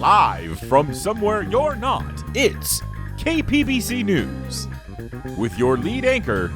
Live from somewhere you're not, it's KPBC News. With your lead anchor,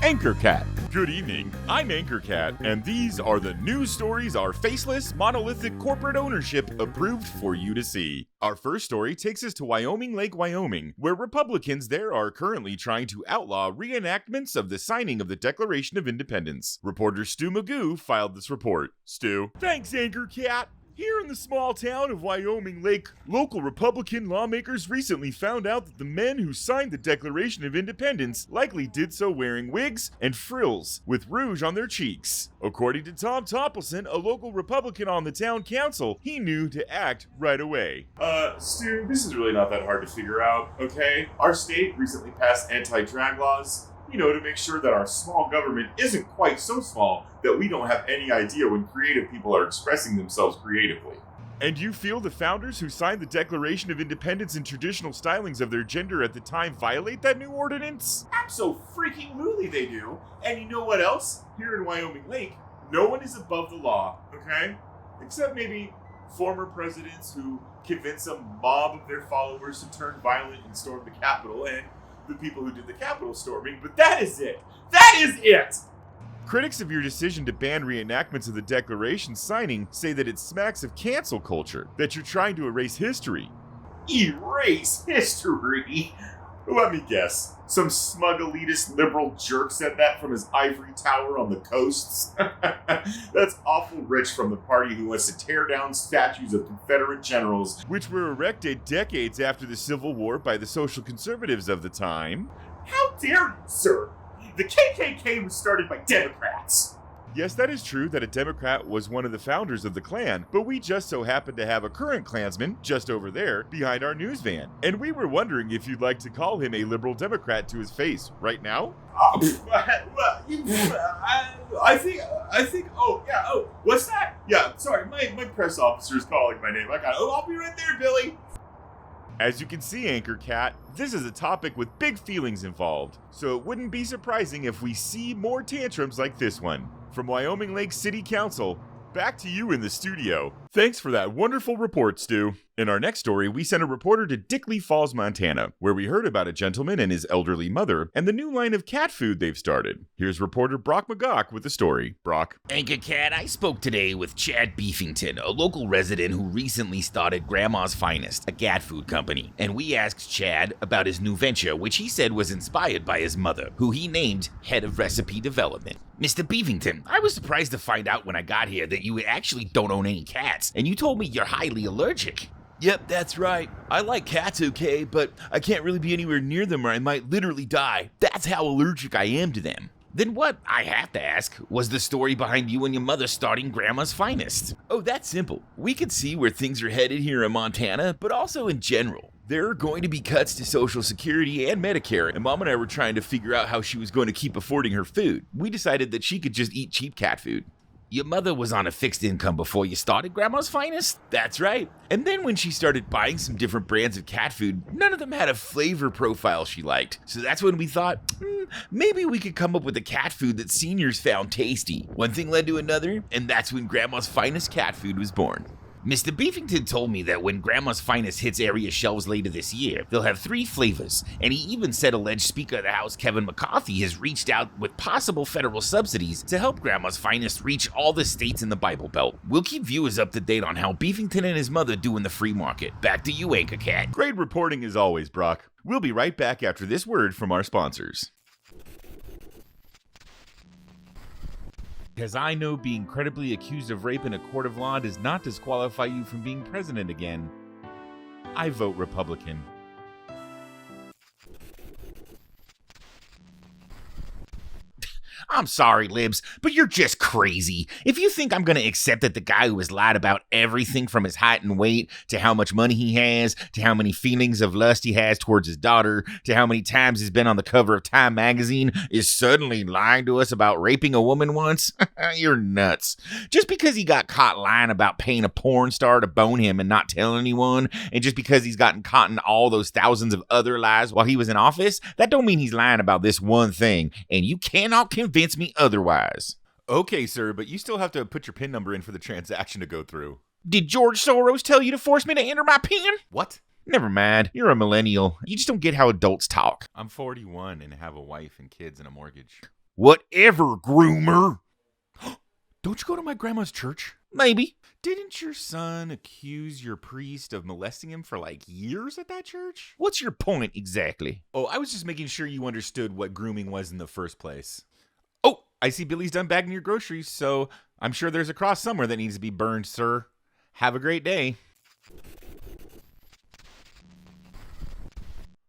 Anchor Cat. Good evening, I'm Anchor Cat, and these are the news stories our faceless, monolithic corporate ownership approved for you to see. Our first story takes us to Wyoming Lake, Wyoming, where Republicans there are currently trying to outlaw reenactments of the signing of the Declaration of Independence. Reporter Stu Magoo filed this report. Stu. Thanks, Anchor Cat. Here in the small town of Wyoming Lake, local Republican lawmakers recently found out that the men who signed the Declaration of Independence likely did so wearing wigs and frills with rouge on their cheeks. According to Tom Toppleson, a local Republican on the town council, he knew to act right away. Stu, this is really not that hard to figure out, okay? Our state recently passed anti-drag laws, to make sure that our small government isn't quite so small that we don't have any idea when creative people are expressing themselves creatively. And you feel the founders who signed the Declaration of Independence and traditional stylings of their gender at the time violate that new ordinance? Abso-freaking-lutely they do. And you know what else? Here in Wyoming Lake, no one is above the law, okay? Except maybe former presidents who convinced a mob of their followers to turn violent and storm the Capitol, and the people who did the Capitol storming, but that is it! That is it! Critics of your decision to ban reenactments of the Declaration signing say that it smacks of cancel culture, that you're trying to erase history. Erase history? Let me guess. Some smug elitist liberal jerk said that from his ivory tower on the coasts? That's awful rich from the party who wants to tear down statues of Confederate generals, which were erected decades after the Civil War by the social conservatives of the time. How dare you, sir? The KKK was started by Democrats. Yes, that is true that a Democrat was one of the founders of the Klan, but we just so happen to have a current Klansman just over there behind our news van. And we were wondering if you'd like to call him a liberal Democrat to his face right now? What's that? Yeah, sorry, my press officer is calling my name. I'll be right there, Billy. As you can see, Anchor Cat, this is a topic with big feelings involved, so it wouldn't be surprising if we see more tantrums like this one. From Wyoming Lake City Council, back to you in the studio. Thanks for that wonderful report, Stu. In our next story, we sent a reporter to Dickley Falls, Montana, where we heard about a gentleman and his elderly mother and the new line of cat food they've started. Here's reporter Brock McGock with the story. Brock. Anchor Cat, I spoke today with Chad Beefington, a local resident who recently started Grandma's Finest, a cat food company. And we asked Chad about his new venture, which he said was inspired by his mother, who he named Head of Recipe Development. Mr. Beefington, I was surprised to find out when I got here that you actually don't own any cats, and you told me you're highly allergic. Yep, that's right. I like cats okay, but I can't really be anywhere near them or I might literally die. That's how allergic I am to them. Then what, I have to ask, was the story behind you and your mother starting Grandma's Finest? Oh, that's simple. We could see where things are headed here in Montana, but also in general. There are going to be cuts to Social Security and Medicare, and Mom and I were trying to figure out how she was going to keep affording her food. We decided that she could just eat cheap cat food. Your mother was on a fixed income before you started Grandma's Finest? That's right. And then when she started buying some different brands of cat food, none of them had a flavor profile she liked. So that's when we thought, maybe we could come up with a cat food that seniors found tasty. One thing led to another, and that's when Grandma's Finest cat food was born. Mr. Beefington told me that when Grandma's Finest hits area shelves later this year, they'll have 3 flavors, and he even said alleged Speaker of the House Kevin McCarthy has reached out with possible federal subsidies to help Grandma's Finest reach all the states in the Bible Belt. We'll keep viewers up to date on how Beefington and his mother do in the free market. Back to you, Anchor Cat. Great reporting as always, Brock. We'll be right back after this word from our sponsors. Because I know being credibly accused of rape in a court of law does not disqualify you from being president again. I vote Republican. I'm sorry, Libs, but you're just crazy. If you think I'm going to accept that the guy who has lied about everything from his height and weight, to how much money he has, to how many feelings of lust he has towards his daughter, to how many times he's been on the cover of Time magazine, is suddenly lying to us about raping a woman once? You're nuts. Just because he got caught lying about paying a porn star to bone him and not tell anyone, and just because he's gotten caught in all those thousands of other lies while he was in office, that don't mean he's lying about this one thing, and you cannot convince me otherwise. Okay, sir, but you still have to put your PIN number in for the transaction to go through. Did George Soros tell you to force me to enter my pen? What? Never mind. You're a millennial. You just don't get how adults talk. I'm 41 and have a wife and kids and a mortgage. Whatever, groomer. Don't you go to my grandma's church? Maybe. Didn't your son accuse your priest of molesting him for like years at that church? What's your point exactly? Oh, I was just making sure you understood what grooming was in the first place. Oh, I see Billy's done bagging your groceries, so I'm sure there's a cross somewhere that needs to be burned, sir. Have a great day.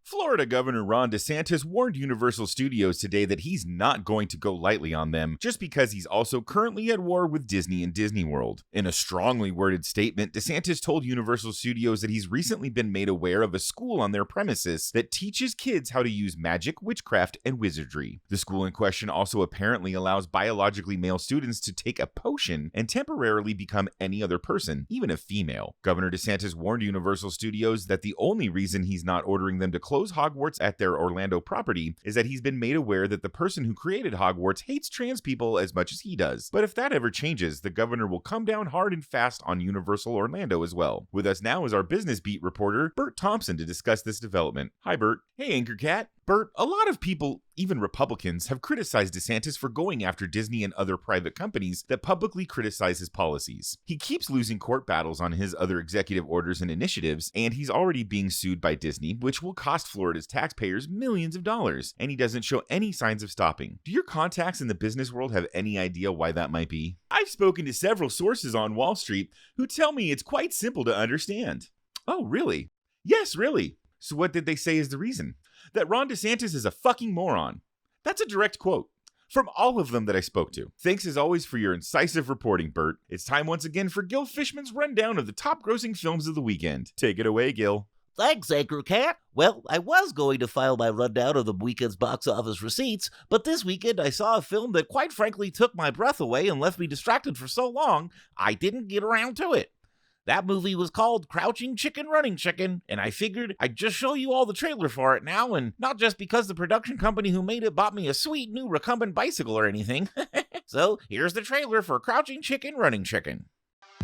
Florida Governor Ron DeSantis warned Universal Studios today that he's not going to go lightly on them just because he's also currently at war with Disney and Disney World. In a strongly worded statement, DeSantis told Universal Studios that he's recently been made aware of a school on their premises that teaches kids how to use magic, witchcraft, and wizardry. The school in question also apparently allows biologically male students to take a potion and temporarily become any other person, even a female. Governor DeSantis warned Universal Studios that the only reason he's not ordering them to close Hogwarts at their Orlando property is that he's been made aware that the person who created Hogwarts hates trans people as much as he does. But if that ever changes, the governor will come down hard and fast on Universal Orlando as well. With us now is our business beat reporter, Bert Thompson, to discuss this development. Hi, Bert. Hey, Anchor Cat. Bert, a lot of people, even Republicans, have criticized DeSantis for going after Disney and other private companies that publicly criticize his policies. He keeps losing court battles on his other executive orders and initiatives, and he's already being sued by Disney, which will cost Florida's taxpayers millions of dollars, and he doesn't show any signs of stopping. Do your contacts in the business world have any idea why that might be? I've spoken to several sources on Wall Street who tell me it's quite simple to understand. Oh, really? Yes, really. So what did they say is the reason? That Ron DeSantis is a fucking moron. That's a direct quote from all of them that I spoke to. Thanks as always for your incisive reporting, Bert. It's time once again for Gil Fishman's rundown of the top grossing films of the weekend. Take it away, Gil. Thanks, Anchor Cat. Well, I was going to file my rundown of the weekend's box office receipts, but this weekend I saw a film that quite frankly took my breath away and left me distracted for so long, I didn't get around to it. That movie was called Crouching Chicken, Running Chicken, and I figured I'd just show you all the trailer for it now, and not just because the production company who made it bought me a sweet new recumbent bicycle or anything. So here's the trailer for Crouching Chicken, Running Chicken.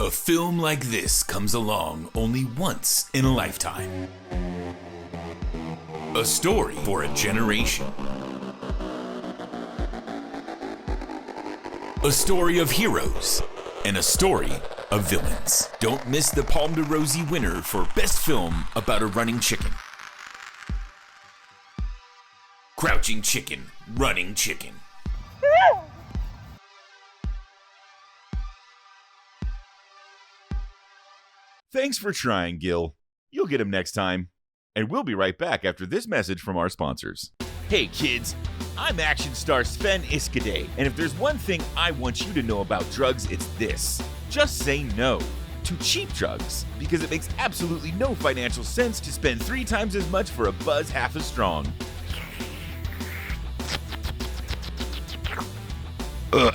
A film like this comes along only once in a lifetime. A story for a generation. A story of heroes and a story of villains. Don't miss the Palme de Rosie winner for Best Film About a Running Chicken. Crouching Chicken, Running Chicken. Thanks for trying, Gil. You'll get him next time. And we'll be right back after this message from our sponsors. Hey kids, I'm action star Sven Iskade, and if there's one thing I want you to know about drugs, it's this. Just say no to cheap drugs, because it makes absolutely no financial sense to spend 3 times as much for a buzz half as strong. Ugh.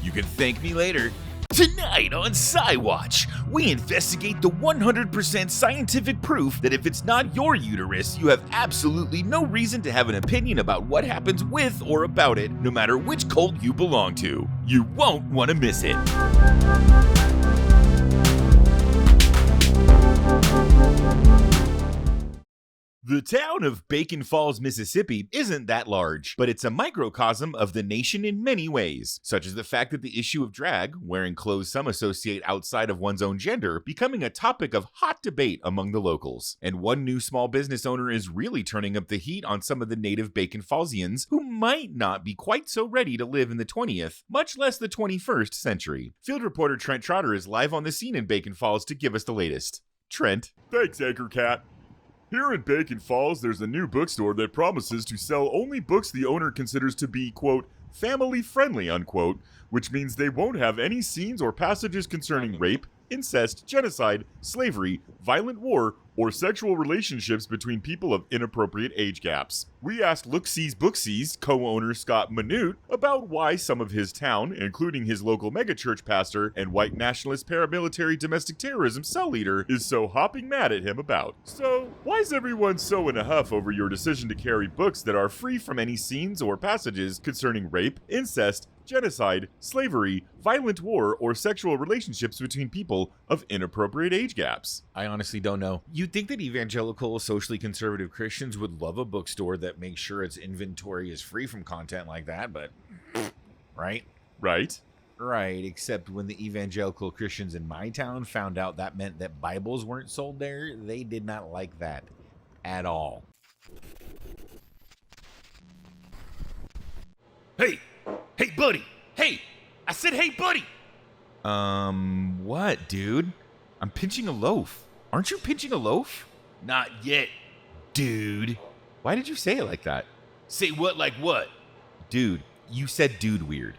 You can thank me later. Tonight on Sci-Watch, we investigate the 100% scientific proof that if it's not your uterus, you have absolutely no reason to have an opinion about what happens with or about it, no matter which cult you belong to. You won't want to miss it. The town of Bacon Falls, Mississippi isn't that large, but it's a microcosm of the nation in many ways, such as the fact that the issue of drag, wearing clothes some associate outside of one's own gender, becoming a topic of hot debate among the locals. And one new small business owner is really turning up the heat on some of the native Bacon Fallsians who might not be quite so ready to live in the 20th, much less the 21st century. Field reporter Trent Trotter is live on the scene in Bacon Falls to give us the latest. Trent. Thanks, Anchor Cat. Here in Bacon Falls, there's a new bookstore that promises to sell only books the owner considers to be, quote, family-friendly, unquote, which means they won't have any scenes or passages concerning rape, incest, genocide, slavery, violent war, or sexual relationships between people of inappropriate age gaps. We asked Look-See's Booksees co-owner Scott Minute about why some of his town, including his local megachurch pastor and white nationalist paramilitary domestic terrorism cell leader, is so hopping mad at him about. So, why is everyone so in a huff over your decision to carry books that are free from any scenes or passages concerning rape, incest, genocide, slavery, violent war, or sexual relationships between people of inappropriate age gaps. I honestly don't know. You'd think that evangelical, socially conservative Christians would love a bookstore that makes sure its inventory is free from content like that, but... right? Right? Right, except when the evangelical Christians in my town found out that meant that Bibles weren't sold there, they did not like that at all. Hey! Hey, buddy! Hey! I said, hey, buddy! What, dude? I'm pinching a loaf. Aren't you pinching a loaf? Not yet, dude. Why did you say it like that? Say what like what? Dude, you said dude weird.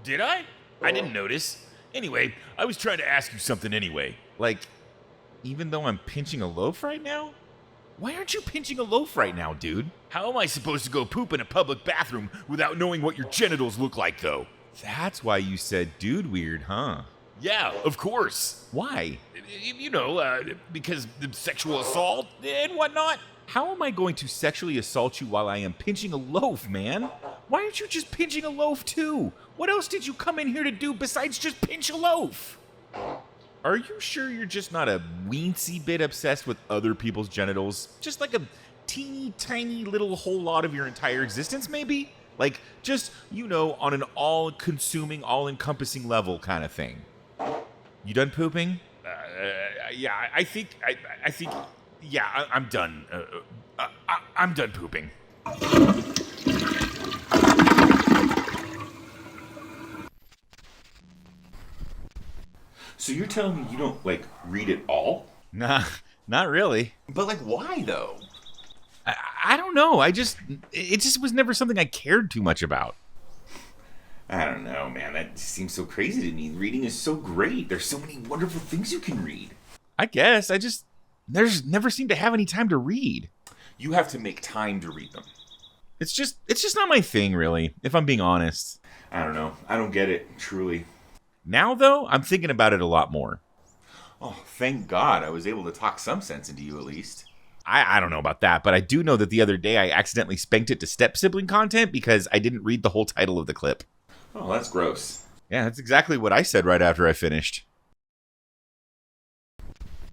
Did I? I didn't notice. Anyway, I was trying to ask you something anyway. Like, even though I'm pinching a loaf right now? Why aren't you pinching a loaf right now, dude? How am I supposed to go poop in a public bathroom without knowing what your genitals look like, though? That's why you said dude weird, huh? Yeah, of course. Why? You know, because the sexual assault and whatnot. How am I going to sexually assault you while I am pinching a loaf, man? Why aren't you just pinching a loaf too? What else did you come in here to do besides just pinch a loaf? Are you sure you're just not a weensy bit obsessed with other people's genitals? Just like a teeny tiny little whole lot of your entire existence, maybe? Like, just, you know, on an all-consuming, all-encompassing level kind of thing. You done pooping? Yeah, I think, yeah, I'm done. I'm done pooping. So you're telling me you don't, like, read it all? Nah, not really. But, like, why, though? I don't know. It just was never something I cared too much about. I don't know, man. That just seems so crazy to me. Reading is so great. There's so many wonderful things you can read. I guess. There's never seemed to have any time to read. You have to make time to read them. It's just not my thing, really, if I'm being honest. I don't know. I don't get it, truly. Now, though, I'm thinking about it a lot more. Oh, thank God I was able to talk some sense into you, at least. I don't know about that, but I do know that the other day I accidentally spanked it to step-sibling content because I didn't read the whole title of the clip. Oh, that's gross. Yeah, that's exactly what I said right after I finished.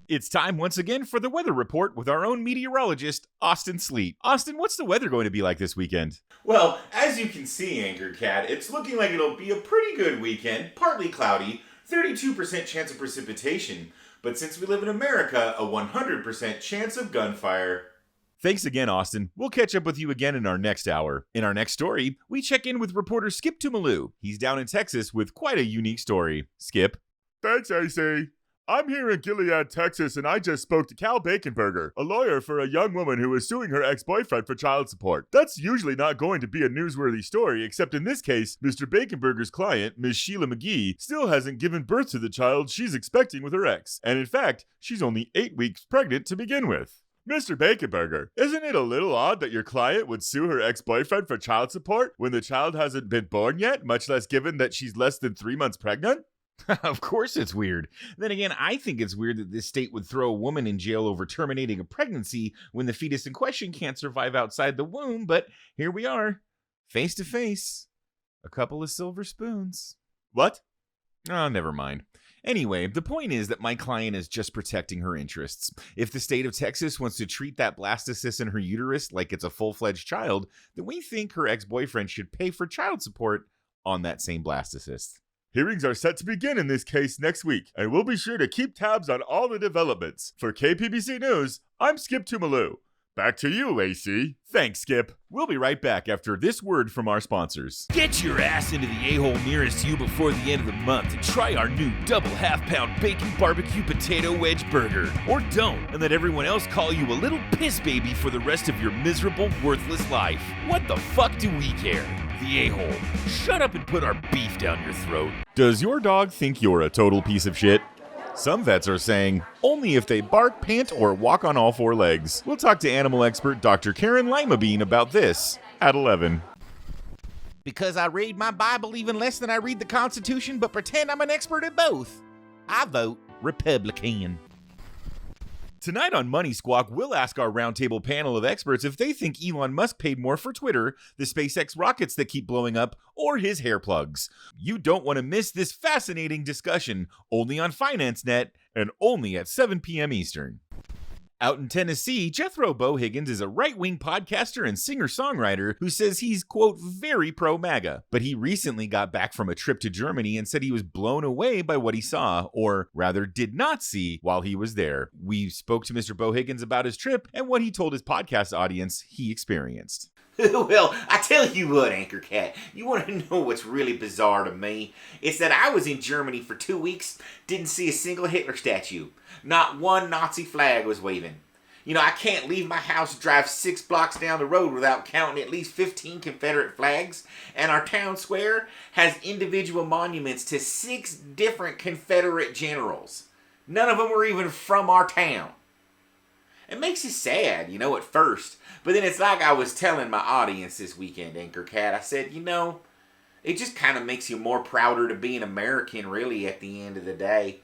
It's time once again for the weather report with our own meteorologist, Austin Sleet. Austin, what's the weather going to be like this weekend? Well, as you can see, Anchor Cat, it's looking like it'll be a pretty good weekend. Partly cloudy, 32% chance of precipitation. But since we live in America, a 100% chance of gunfire. Thanks again, Austin. We'll catch up with you again in our next hour. In our next story, we check in with reporter Skip Tumalou. He's down in Texas with quite a unique story. Skip. Thanks, AC. I'm here in Gilead, Texas, and I just spoke to Cal Baconberger, a lawyer for a young woman who is suing her ex-boyfriend for child support. That's usually not going to be a newsworthy story, except in this case, Mr. Baconberger's client, Ms. Sheila McGee, still hasn't given birth to the child she's expecting with her ex. And in fact, she's only 8 weeks pregnant to begin with. Mr. Baconberger, isn't it a little odd that your client would sue her ex-boyfriend for child support when the child hasn't been born yet, much less given that she's less than 3 months pregnant? Of course it's weird. Then again, I think it's weird that this state would throw a woman in jail over terminating a pregnancy when the fetus in question can't survive outside the womb, but here we are, face to face. A couple of silver spoons. What? Oh, never mind. Anyway, the point is that my client is just protecting her interests. If the state of Texas wants to treat that blastocyst in her uterus like it's a full-fledged child, then we think her ex-boyfriend should pay for child support on that same blastocyst. Hearings are set to begin in this case next week, and we'll be sure to keep tabs on all the developments. For KPBC News, I'm Skip Tumalou. Back to you, AC. Thanks, Skip. We'll be right back after this word from our sponsors. Get your ass into the a-hole nearest you before the end of the month and try our new double half-pound bacon barbecue potato wedge burger. Or don't, and let everyone else call you a little piss baby for the rest of your miserable, worthless life. What the fuck do we care? The a-hole. Shut up and put our beef down your throat. Does your dog think you're a total piece of shit? Some vets are saying, only if they bark, pant, or walk on all four legs. We'll talk to animal expert Dr. Karen Limabean about this at 11. Because I read my Bible even less than I read the Constitution, but pretend I'm an expert at both. I vote Republican. Tonight on Money Squawk, we'll ask our roundtable panel of experts if they think Elon Musk paid more for Twitter, the SpaceX rockets that keep blowing up, or his hair plugs. You don't want to miss this fascinating discussion, only on FinanceNet and only at 7 p.m. Eastern. Out in Tennessee, Jethro Bo Higgins is a right-wing podcaster and singer-songwriter who says he's, quote, very pro-MAGA. But he recently got back from a trip to Germany and said he was blown away by what he saw, or rather did not see, while he was there. We spoke to Mr. Bo Higgins about his trip and what he told his podcast audience he experienced. Well, I tell you what, Anchor Cat, you want to know what's really bizarre to me? It's that I was in Germany for 2 weeks, didn't see a single Hitler statue. Not one Nazi flag was waving. You know, I can't leave my house and drive 6 blocks down the road without counting at least 15 Confederate flags, and our town square has individual monuments to 6 different Confederate generals. None of them were even from our town. It makes you sad, you know, at first. But then it's like I was telling my audience this weekend, Anchor Cat. I said, you know, it just kind of makes you more prouder to be an American, really, at the end of the day.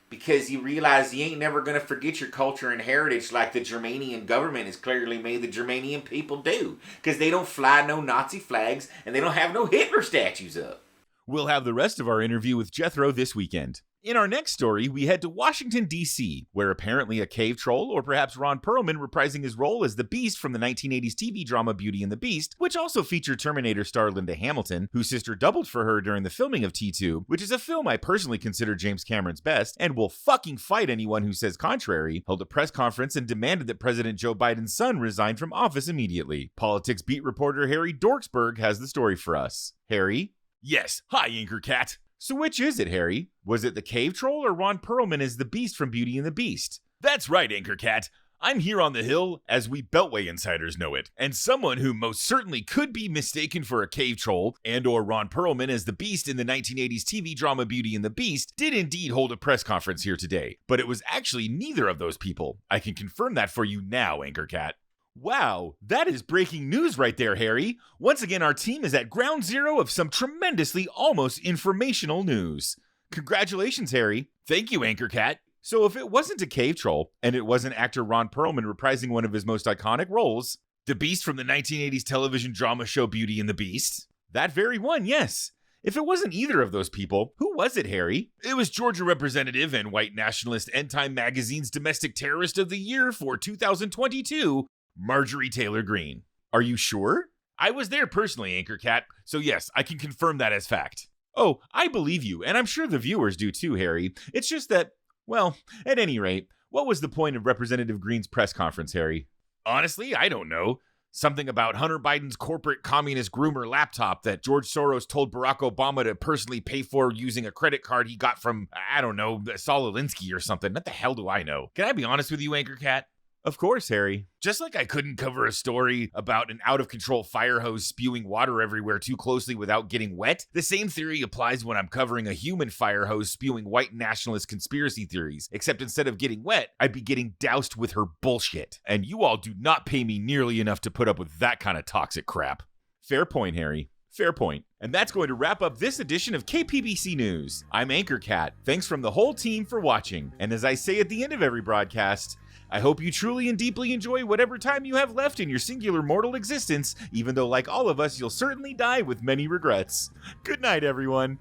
Because you realize you ain't never going to forget your culture and heritage like the Germanian government has clearly made the Germanian people do. Because they don't fly no Nazi flags and they don't have no Hitler statues up. We'll have the rest of our interview with Jethro this weekend. In our next story, we head to Washington, D.C., where apparently a cave troll, or perhaps Ron Perlman reprising his role as the Beast from the 1980s TV drama Beauty and the Beast, which also featured Terminator star Linda Hamilton, whose sister doubled for her during the filming of T2, which is a film I personally consider James Cameron's best, and will fucking fight anyone who says contrary, held a press conference and demanded that President Joe Biden's son resign from office immediately. Politics beat reporter Harry Dorksburg has the story for us. Harry? Yes, hi, Anchor Cat. So which is it, Harry? Was it the cave troll or Ron Perlman as the Beast from Beauty and the Beast? That's right, Anchor Cat. I'm here on the Hill, as we Beltway insiders know it, and someone who most certainly could be mistaken for a cave troll and or Ron Perlman as the Beast in the 1980s TV drama Beauty and the Beast did indeed hold a press conference here today, but it was actually neither of those people. I can confirm that for you now, Anchor Cat. Wow, that is breaking news right there, Harry. Once again, our team is at ground zero of some tremendously almost informational news. Congratulations, Harry. Thank you, Anchor Cat. So if it wasn't a cave troll, and it wasn't actor Ron Perlman reprising one of his most iconic roles, the Beast from the 1980s television drama show Beauty and the Beast? That very one, yes. If it wasn't either of those people, who was it, Harry? It was Georgia representative and white nationalist End Time Magazine's Domestic Terrorist of the Year for 2022, Marjorie Taylor Greene. Are you sure? I was there personally, Anchor Cat, so yes, I can confirm that as fact. Oh, I believe you, and I'm sure the viewers do too, Harry. It's just that, well, at any rate, what was the point of Representative Greene's press conference, Harry? Honestly, I don't know. Something about Hunter Biden's corporate communist groomer laptop that George Soros told Barack Obama to personally pay for using a credit card he got from, I don't know, Saul Alinsky or something. What the hell do I know? Can I be honest with you, Anchor Cat? Of course, Harry. Just like I couldn't cover a story about an out-of-control fire hose spewing water everywhere too closely without getting wet, the same theory applies when I'm covering a human fire hose spewing white nationalist conspiracy theories, except instead of getting wet, I'd be getting doused with her bullshit. And you all do not pay me nearly enough to put up with that kind of toxic crap. Fair point, Harry. Fair point. And that's going to wrap up this edition of KPBC News. I'm Anchor Cat. Thanks from the whole team for watching. And as I say at the end of every broadcast, I hope you truly and deeply enjoy whatever time you have left in your singular mortal existence, even though, like all of us, you'll certainly die with many regrets. Good night, everyone.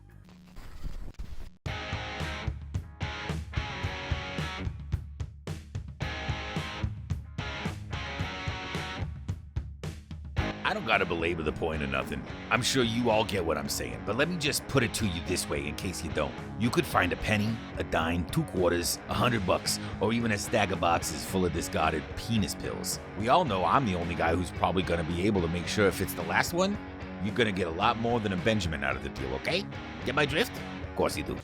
I don't gotta belabor the point or nothing. I'm sure you all get what I'm saying, but let me just put it to you this way in case you don't. You could find a penny, a dime, 2 quarters, $100, or even a stack of boxes full of discarded penis pills. We all know I'm the only guy who's probably gonna be able to make sure if it's the last one, you're gonna get a lot more than a Benjamin out of the deal, okay? Get my drift? Of course you do.